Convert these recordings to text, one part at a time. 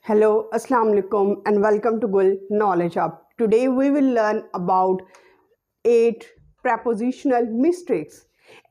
Hello, Assalamu alaikum, and welcome to Gul Knowledge Hub. Today we will learn about 8 prepositional mistakes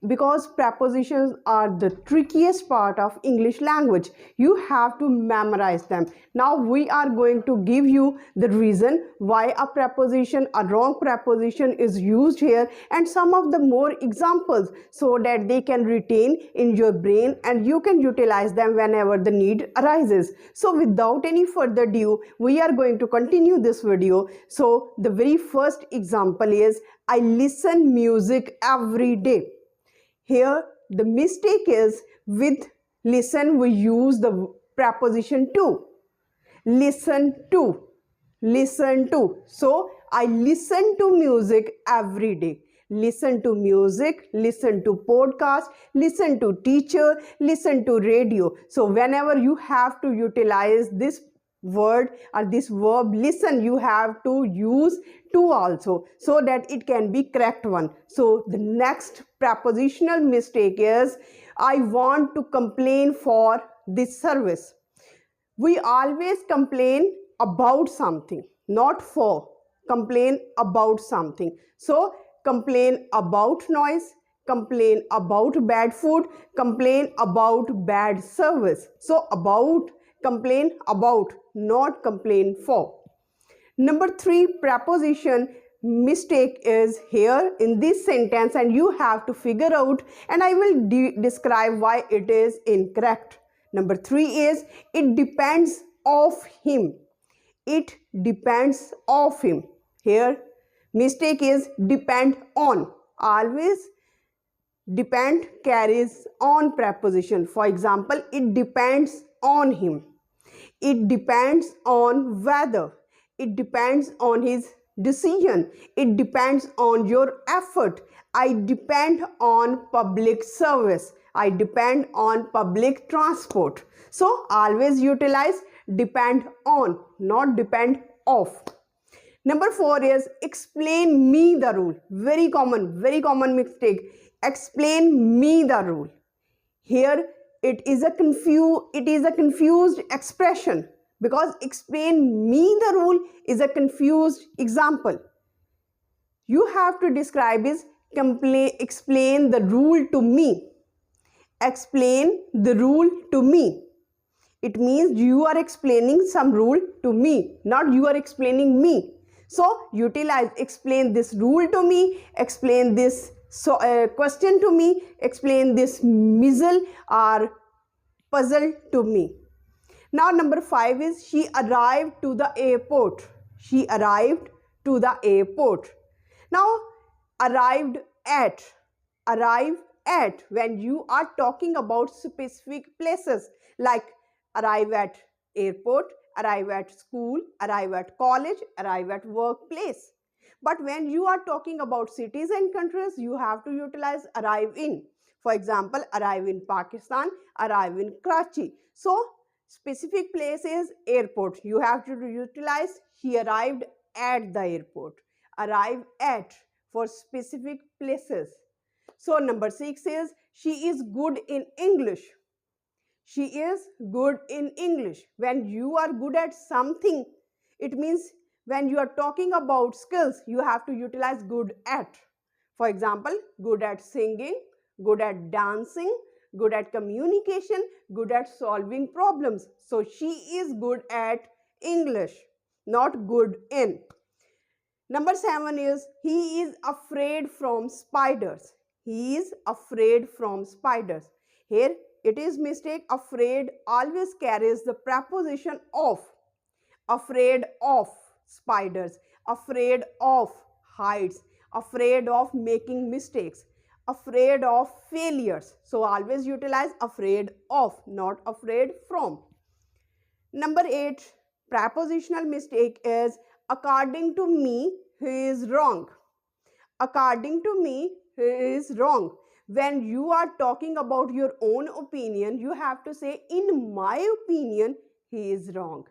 because prepositions are the trickiest part of English language. You have to memorize them. Now we are going to give you the reason why a wrong preposition is used here, and some of the more examples so that they can retain in your brain and you can utilize them whenever the need arises. So without any further ado, we are going to continue this video. So the very first example is I listen music every day. Here the mistake is with listen we use the preposition to. Listen to. Listen to. So I listen to music every day. Listen to music, listen to podcast, listen to teacher, listen to radio. So whenever you have to utilize this word or this verb listen, you have to use to also so that it can be correct one. So the next prepositional mistake is I want to complain for this service. We always complain about something, not for. Complain about something. So complain about noise, complain about bad food, complain about bad service. So about, complain about, not complain for. Number 3 preposition mistake is here in this sentence, and you have to figure out, and I will describe why it is incorrect. Number 3 is it depends of him. It depends of him. Here mistake is depend on. Always depend carries on preposition. For example, it depends on him. It depends on weather. It depends on his decision. It depends on your effort. I depend on public service. I depend on public transport. So always utilize depend on, not depend off. Number 4 is explain me the rule. Very common mistake. Explain me the rule. Here it is a confused expression because explain me the rule is a confused example. You have to describe is explain the rule to me. Explain the rule to me. It means you are explaining some rule to me, not you are explaining me. So utilize explain this rule to me, explain this question to me, explain this puzzle or puzzle to me. Now number 5 is she arrived to the airport. She arrived to the airport. Now arrive at, when you are talking about specific places like arrive at airport, arrive at school, arrive at college, arrive at workplace. But when you are talking about cities and countries, you have to utilize arrive in. For example, arrive in Pakistan, arrive in Karachi. So specific place is airport. You have to utilize he arrived at the airport. Arrive at for specific places. So number 6 is she is good in English. She is good in English. When you are good at something, it means when you are talking about skills, you have to utilize good at. For example, good at singing, good at dancing, good at communication, good at solving problems. So she is good at English, not good in. Number 7 is he is afraid from spiders. He is afraid from spiders. Here it is mistake. Afraid always carries the preposition of. Afraid of spiders, afraid of heights, afraid of making mistakes, afraid of failures. So always utilize afraid of, not afraid from. Number 8 prepositional mistake is according to me he is wrong. According to me he is wrong. When you are talking about your own opinion, you have to say in my opinion he is wrong.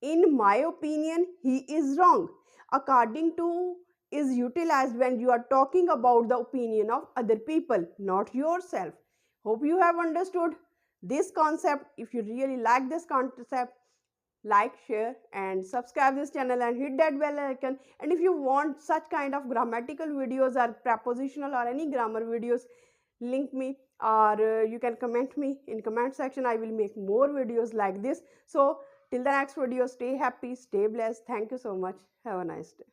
In my opinion he is wrong. According to is utilized when you are talking about the opinion of other people, not yourself. Hope you have understood this concept. If you really like this concept, like, share and subscribe this channel and hit that bell icon. And if you want such kind of grammatical videos or prepositional or any grammar videos, link me, or you can comment me in comment section. I will make more videos like this. So till the next video, stay happy, stay blessed. Thank you so much. Have a nice day.